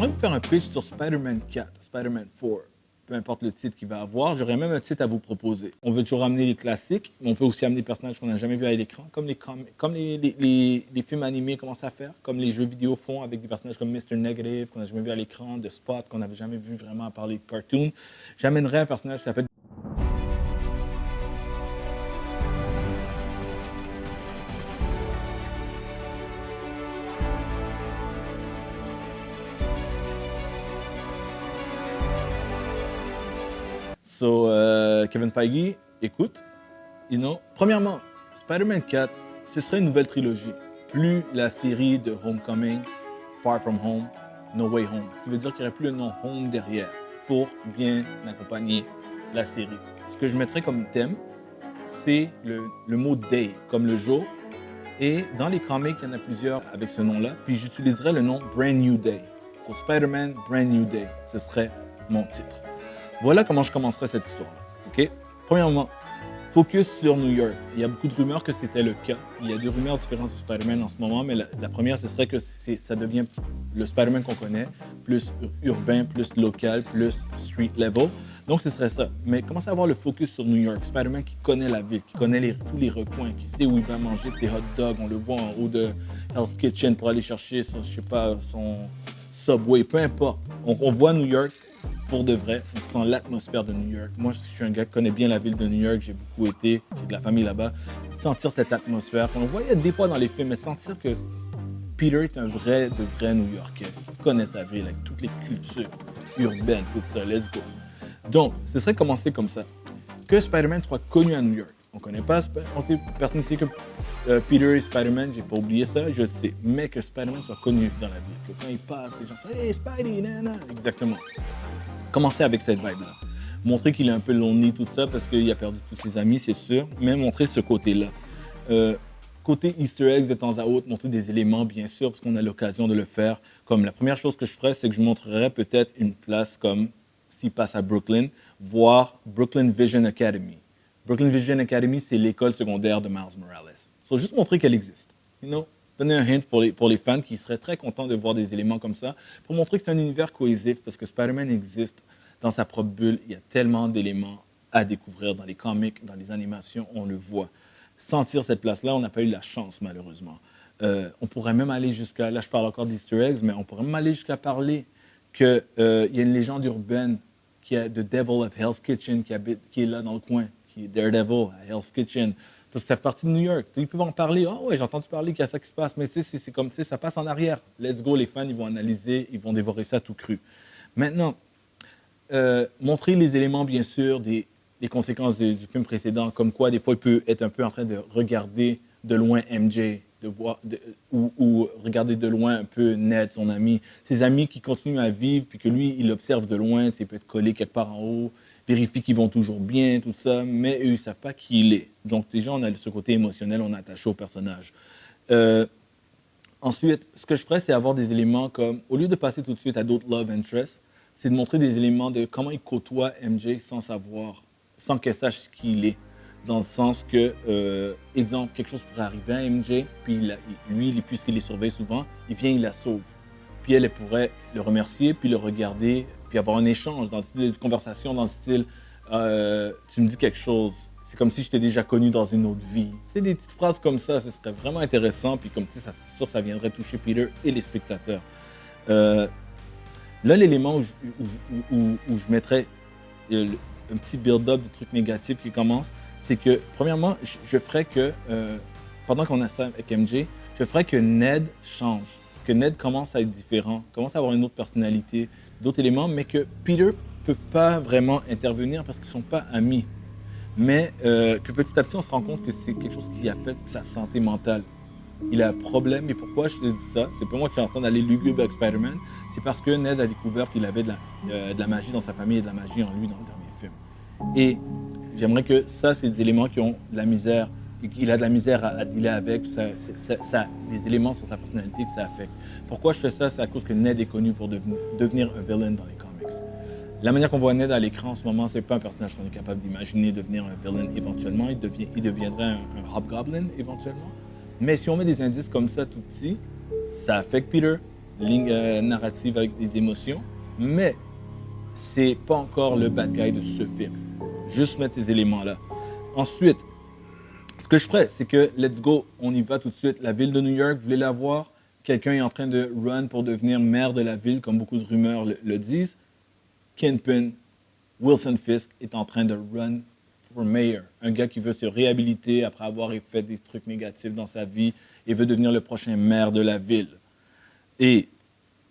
J'aimerais vous faire un pitch sur Spider-Man 4, Spider-Man 4, peu importe le titre qu'il va avoir. J'aurais même un titre à vous proposer. On veut toujours amener les classiques, mais on peut aussi amener des personnages qu'on n'a jamais vus à l'écran, comme les films animés commencent à faire, comme les jeux vidéo font avec des personnages comme Mr. Negative, qu'on n'a jamais vu à l'écran, de Spot, qu'on n'avait jamais vu vraiment à parler de cartoon. J'amènerais un personnage qui s'appelle Kevin Feige, écoute, premièrement, Spider-Man 4, ce serait une nouvelle trilogie. Plus la série de Homecoming, Far From Home, No Way Home. Ce qui veut dire qu'il n'y aurait plus le nom Home derrière pour bien accompagner la série. Ce que je mettrais comme thème, c'est le mot Day, comme le jour. Et dans les comics, il y en a plusieurs avec ce nom-là. Puis j'utiliserais le nom Brand New Day. So Spider-Man Brand New Day, ce serait mon titre. Voilà comment je commencerai cette histoire-là. OK? Premièrement, focus sur New York. Il y a beaucoup de rumeurs que c'était le cas. Il y a des rumeurs différentes sur Spider-Man en ce moment, mais la première, ce serait que ça devient le Spider-Man qu'on connaît, plus urbain, plus local, plus street level. Donc, ce serait ça. Mais commencez à avoir le focus sur New York. Spider-Man qui connaît la ville, qui connaît tous les recoins, qui sait où il va manger ses hot dogs. On le voit en haut de Hell's Kitchen pour aller chercher son Subway, peu importe. On voit New York pour de vrai, on sent l'atmosphère de New York. Moi, je suis un gars qui connaît bien la ville de New York, j'ai beaucoup été, j'ai de la famille là-bas. Sentir cette atmosphère, on le voyait des fois dans les films, mais sentir que Peter est un vrai New-Yorkais. Il connaît sa ville avec toutes les cultures urbaines, tout ça, let's go. Donc, ce serait commencer comme ça. Que Spider-Man soit connu à New York. On ne connaît pas, personne ne sait que Peter et Spider-Man, j'ai pas oublié ça, je sais. Mais que Spider-Man soit connu dans la ville. Que quand il passe, les gens disent « Hey, Spidey, nana !» Exactement. Commencer avec cette vibe-là. Montrer qu'il est un peu lonely, tout ça, parce qu'il a perdu tous ses amis, c'est sûr, mais montrer ce côté-là. Côté Easter eggs de temps à autre, montrer des éléments, bien sûr, parce qu'on a l'occasion de le faire. Comme la première chose que je ferais, c'est que je montrerais peut-être une place comme, s'il passe à Brooklyn, voir Brooklyn Vision Academy. Brooklyn Vision Academy, c'est l'école secondaire de Miles Morales. So, juste montrer qu'elle existe. Donner un hint pour les fans qui seraient très contents de voir des éléments comme ça, pour montrer que c'est un univers cohésif, parce que Spider-Man existe dans sa propre bulle. Il y a tellement d'éléments à découvrir dans les comics, dans les animations, on le voit. Sentir cette place-là, on n'a pas eu la chance, malheureusement. On pourrait même aller jusqu'à, là je parle encore d'Easter eggs, mais on pourrait même aller jusqu'à parler qu'il y a une légende urbaine qui a The Devil of Hell's Kitchen qui est là dans le coin, qui est Daredevil à Hell's Kitchen. Parce que ça fait partie de New York. Ils peuvent en parler. Ah ouais, j'ai entendu parler qu'il y a ça qui se passe. Mais c'est comme, ça passe en arrière. Let's go, les fans, ils vont analyser, ils vont dévorer ça tout cru. Maintenant, montrer les éléments, bien sûr, des conséquences du film précédent, comme quoi, des fois, il peut être un peu en train de regarder de loin MJ, ou regarder de loin un peu Ned, son ami. Ses amis qui continuent à vivre, puis que lui, il observe de loin, il peut être collé quelque part en haut, vérifie qu'ils vont toujours bien, tout ça, mais eux, ils ne savent pas qui il est. Donc, déjà, on a ce côté émotionnel, on est attaché au personnage. Ensuite, ce que je ferais, c'est avoir des éléments comme, au lieu de passer tout de suite à d'autres love interests, c'est de montrer des éléments de comment il côtoie MJ sans savoir, sans qu'elle sache qui il est. Dans le sens que, exemple, quelque chose pourrait arriver à MJ, puis lui, puisqu'il les surveille souvent, il vient, il la sauve. Puis elle pourrait le remercier, puis le regarder, puis avoir un échange dans le style de conversation, dans le style tu me dis quelque chose, c'est comme si je t'ai déjà connu dans une autre vie. Tu sais, des petites phrases comme ça, ce serait vraiment intéressant, puis comme tu sais, c'est sûr, ça viendrait toucher Peter et les spectateurs. Là, l'élément où je mettrais un petit build-up de trucs négatifs qui commence, c'est que, premièrement, je ferais que, pendant qu'on a ça avec MJ, je ferais que Ned change, que Ned commence à être différent, commence à avoir une autre personnalité, d'autres éléments, mais que Peter ne peut pas vraiment intervenir parce qu'ils ne sont pas amis. Mais que petit à petit, on se rend compte que c'est quelque chose qui affecte sa santé mentale. Il a un problème, et pourquoi je te dis ça? C'est pas moi qui suis en train d'aller lugubre avec Spider-Man, c'est parce que Ned a découvert qu'il avait de la magie dans sa famille et de la magie en lui dans le dernier film. Et j'aimerais que ça, c'est des éléments qui ont de la misère, il a de la misère à dealer avec, des éléments sur sa personnalité que ça affecte. Pourquoi je fais ça? C'est à cause que Ned est connu pour devenir un villain dans les comics. La manière qu'on voit Ned à l'écran en ce moment, c'est pas un personnage qu'on est capable d'imaginer devenir un villain éventuellement. Il deviendrait un Hobgoblin éventuellement. Mais si on met des indices comme ça tout petit, ça affecte Peter. ligne narrative avec des émotions, mais c'est pas encore le bad guy de ce film. Juste mettre ces éléments-là. Ensuite, ce que je ferais, c'est que, let's go, on y va tout de suite. La ville de New York, vous voulez la voir? Quelqu'un est en train de run pour devenir maire de la ville, comme beaucoup de rumeurs le disent. Kingpin, Wilson Fisk, est en train de run for mayor. Un gars qui veut se réhabiliter après avoir fait des trucs négatifs dans sa vie et veut devenir le prochain maire de la ville. Et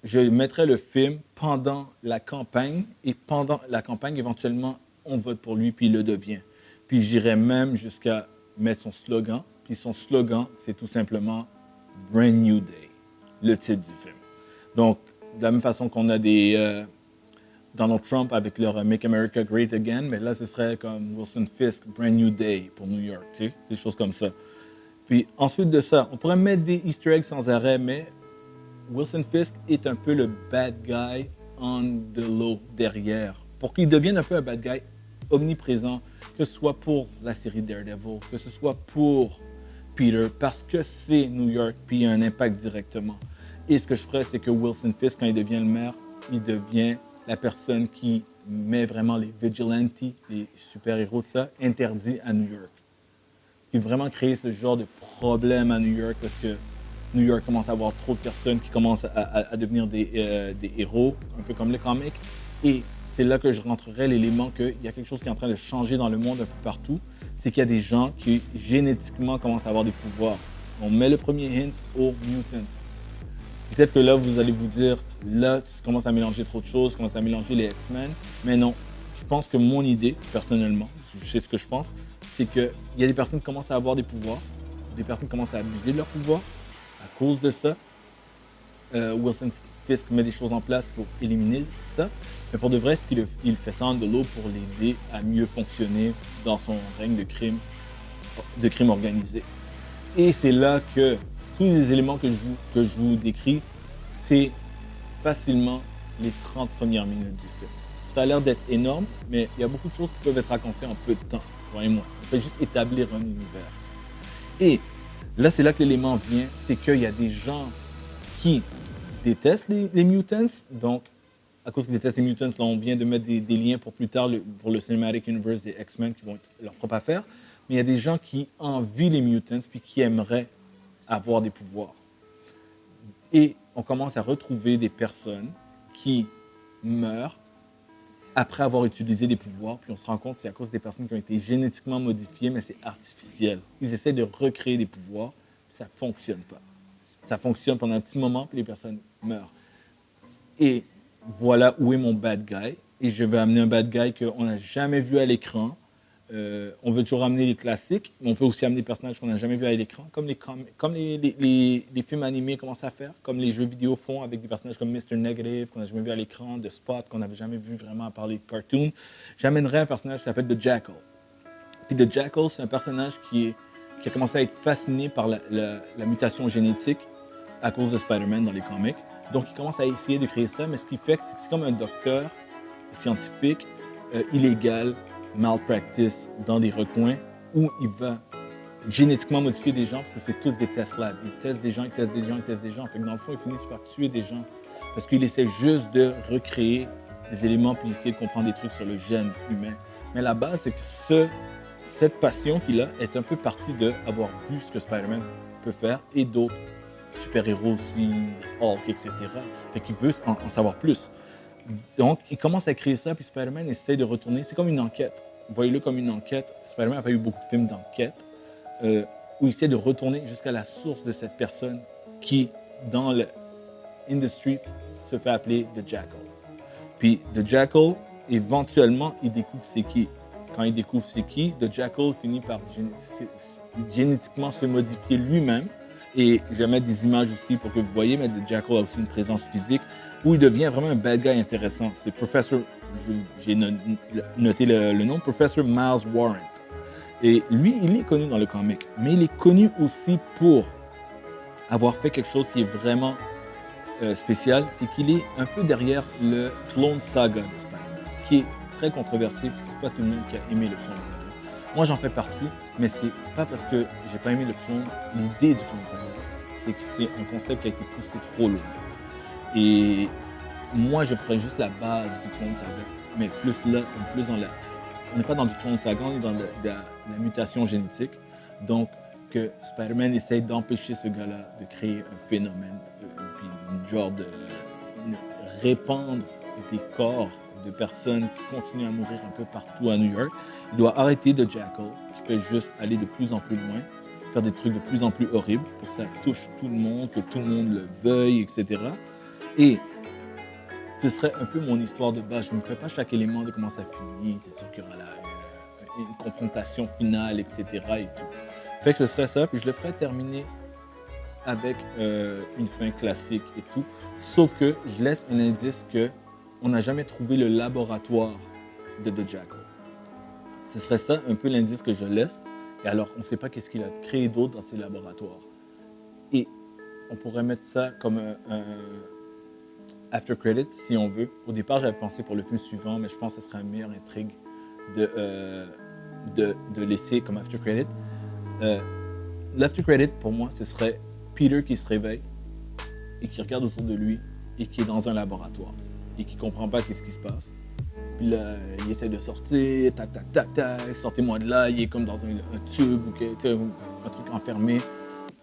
je mettrais le film pendant la campagne, et pendant la campagne, éventuellement, on vote pour lui, puis il le devient. Puis j'irais même jusqu'à mettre son slogan, puis son slogan, c'est tout simplement « Brand New Day », le titre du film. Donc, de la même façon qu'on a des Donald Trump avec leur « Make America Great Again », mais là, ce serait comme Wilson Fisk, « Brand New Day » pour New York, tu sais, des choses comme ça. Puis ensuite de ça, on pourrait mettre des Easter eggs sans arrêt, mais Wilson Fisk est un peu le bad guy on the low derrière, pour qu'il devienne un peu un bad guy omniprésent, que ce soit pour la série Daredevil, que ce soit pour Peter, parce que c'est New York, puis il y a un impact directement. Et ce que je ferais, c'est que Wilson Fisk, quand il devient le maire, il devient la personne qui met vraiment les vigilantes, les super-héros de ça, interdits à New York. Qui vraiment créer ce genre de problème à New York, parce que New York commence à avoir trop de personnes qui commencent à devenir des héros, un peu comme les comics. Et c'est là que je rentrerai l'élément qu'il y a quelque chose qui est en train de changer dans le monde un peu partout. C'est qu'il y a des gens qui génétiquement commencent à avoir des pouvoirs. On met le premier hint aux mutants. Peut-être que là, vous allez vous dire, là, tu commences à mélanger trop de choses, tu commences à mélanger les X-Men. Mais non, je pense que mon idée, personnellement, je sais ce que je pense, c'est qu'il y a des personnes qui commencent à avoir des pouvoirs, des personnes qui commencent à abuser de leurs pouvoirs. À cause de ça, Wilson Fisk met des choses en place pour éliminer ça. Mais pour de vrai, il fait ça en de l'eau pour l'aider à mieux fonctionner dans son règne de crime organisé. Et c'est là que tous les éléments que je vous décris, c'est facilement les 30 premières minutes du film. Ça a l'air d'être énorme, mais il y a beaucoup de choses qui peuvent être racontées en peu de temps, croyez-moi. On fait juste établir un univers. Et là, c'est là que l'élément vient, c'est qu'il y a des gens qui détestent les mutants. Donc, à cause qu'ils détestent les mutants, là, on vient de mettre des liens pour plus tard pour le Cinematic Universe des X-Men qui vont être leur propre affaire. Mais il y a des gens qui envient les mutants puis qui aimeraient avoir des pouvoirs. Et on commence à retrouver des personnes qui meurent après avoir utilisé des pouvoirs, puis on se rend compte que c'est à cause des personnes qui ont été génétiquement modifiées, mais c'est artificiel. Ils essaient de recréer des pouvoirs, puis ça ne fonctionne pas. Ça fonctionne pendant un petit moment, puis les personnes meurent. Et voilà où est mon bad guy. Et je vais amener un bad guy qu'on n'a jamais vu à l'écran. On veut toujours amener les classiques, mais on peut aussi amener des personnages qu'on n'a jamais vus à l'écran, comme les films animés commencent à faire, comme les jeux vidéo font avec des personnages comme Mr. Negative, qu'on n'a jamais vu à l'écran, The Spot, qu'on n'avait jamais vu vraiment à parler de cartoon. J'amènerais un personnage qui s'appelle The Jackal. Puis The Jackal, c'est un personnage qui a commencé à être fasciné par la mutation génétique à cause de Spider-Man dans les comics. Donc, il commence à essayer de créer ça, mais ce qui fait que c'est comme un docteur scientifique illégal, malpractice dans des recoins où il va génétiquement modifier des gens parce que c'est tous des test labs. Il teste des gens, il teste des gens, il teste des gens. Fait que dans le fond, il finit par tuer des gens parce qu'il essaie juste de recréer des éléments puis essayer de comprendre des trucs sur le gène humain. Mais la base, c'est que cette passion qu'il a est un peu partie d'avoir vu ce que Spider-Man peut faire et d'autres super-héros aussi, Hulk, etc. Fait qu'il veut en savoir plus. Donc, il commence à créer ça, puis Spider-Man essaie de retourner. C'est comme une enquête. Voyez-le comme une enquête. Spider-Man n'a pas eu beaucoup de films d'enquête où il essaie de retourner jusqu'à la source de cette personne qui, dans le in the streets, se fait appeler The Jackal. Puis The Jackal, éventuellement, il découvre c'est qui. Quand il découvre c'est qui, The Jackal finit par génétiquement se modifier lui-même. Et je vais mettre des images aussi pour que vous voyez, mais The Jackal a aussi une présence physique où il devient vraiment un bad guy intéressant. C'est Professor, j'ai noté le nom, Professor Miles Warrant. Et lui, il est connu dans le comic, mais il est connu aussi pour avoir fait quelque chose qui est vraiment spécial, c'est qu'il est un peu derrière le Clone Saga de Spider-Man, qui est très controversé, parce que c'est pas tout le monde qui a aimé le Clone Saga. Moi, j'en fais partie, mais c'est pas parce que j'ai pas aimé l'idée du Clone Saga. C'est que c'est un concept qui a été poussé trop loin. Et moi, je ferais juste la base du Clone Saga, mais plus là, plus dans la... On n'est pas dans du Clone Saga, on est dans la mutation génétique. Donc, que Spider-Man essaye d'empêcher ce gars-là de créer un phénomène, puis une genre de... répandre des corps de personnes qui continuent à mourir un peu partout à New York. Il doit arrêter de Jackal, qui fait juste aller de plus en plus loin, faire des trucs de plus en plus horribles pour que ça touche tout le monde, que tout le monde le veuille, etc. Et ce serait un peu mon histoire de base. Je ne me fais pas chaque élément de comment ça finit. C'est sûr qu'il y aura une confrontation finale, etc. et tout. Fait que ce serait ça, puis je le ferais terminer avec une fin classique et tout. Sauf que je laisse un indice que on n'a jamais trouvé le laboratoire de The Jackal. Ce serait ça un peu l'indice que je laisse. Et alors, on ne sait pas qu'est-ce qu'il a créé d'autre dans ses laboratoires. Et on pourrait mettre ça comme un after credit, si on veut. Au départ, j'avais pensé pour le film suivant, mais je pense que ce serait une meilleure intrigue de laisser comme after credit. L'after credit, pour moi, ce serait Peter qui se réveille et qui regarde autour de lui et qui est dans un laboratoire et qui comprend pas qu'est-ce qui se passe. Puis là, il essaie de sortir, sortez-moi de là, il est comme dans un tube ou un truc enfermé.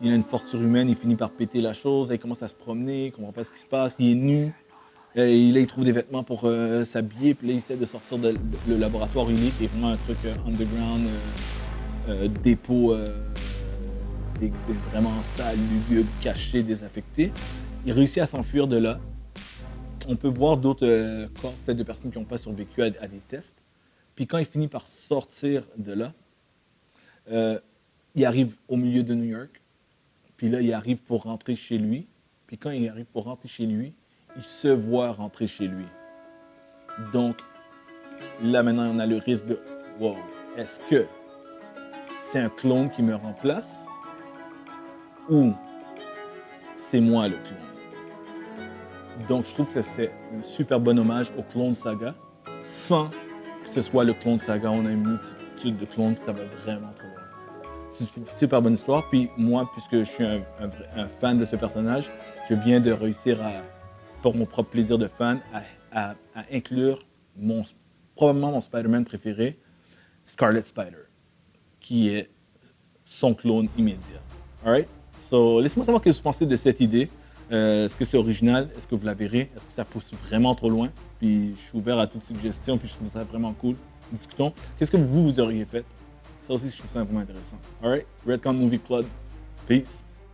Il a une force surhumaine, il finit par péter la chose, il commence à se promener, il comprend pas ce qui se passe, il est nu. Et là, il trouve des vêtements pour s'habiller, puis là, il essaie de sortir de le laboratoire où il est, qui est vraiment un truc underground, dépôt vraiment sale, lugubre, caché, désaffecté. Il réussit à s'enfuir de là. On peut voir d'autres corps, peut-être de personnes qui n'ont pas survécu à des tests. Puis quand il finit par sortir de là, il arrive au milieu de New York. Puis là, il arrive pour rentrer chez lui. Puis quand il arrive pour rentrer chez lui, il se voit rentrer chez lui. Donc, là, maintenant, on a le risque de « Wow, est-ce que c'est un clone qui me remplace ou c'est moi le clone? » Donc, je trouve que c'est un super bon hommage au Clone Saga, sans que ce soit le Clone Saga. On a une multitude de clones, ça va vraiment trop loin. C'est une super bonne histoire. Puis moi, puisque je suis un fan de ce personnage, je viens de réussir pour mon propre plaisir de fan, à inclure probablement mon Spider-Man préféré, Scarlet Spider, qui est son clone immédiat. All right? So, laissez-moi savoir ce que vous pensez de cette idée. Est-ce que c'est original? Est-ce que vous la verrez? Est-ce que ça pousse vraiment trop loin? Puis je suis ouvert à toute suggestion, puis je trouve ça vraiment cool. Discutons. Qu'est-ce que vous auriez fait? Ça aussi, je trouve ça vraiment intéressant. All right? Redcon Movie Club. Peace.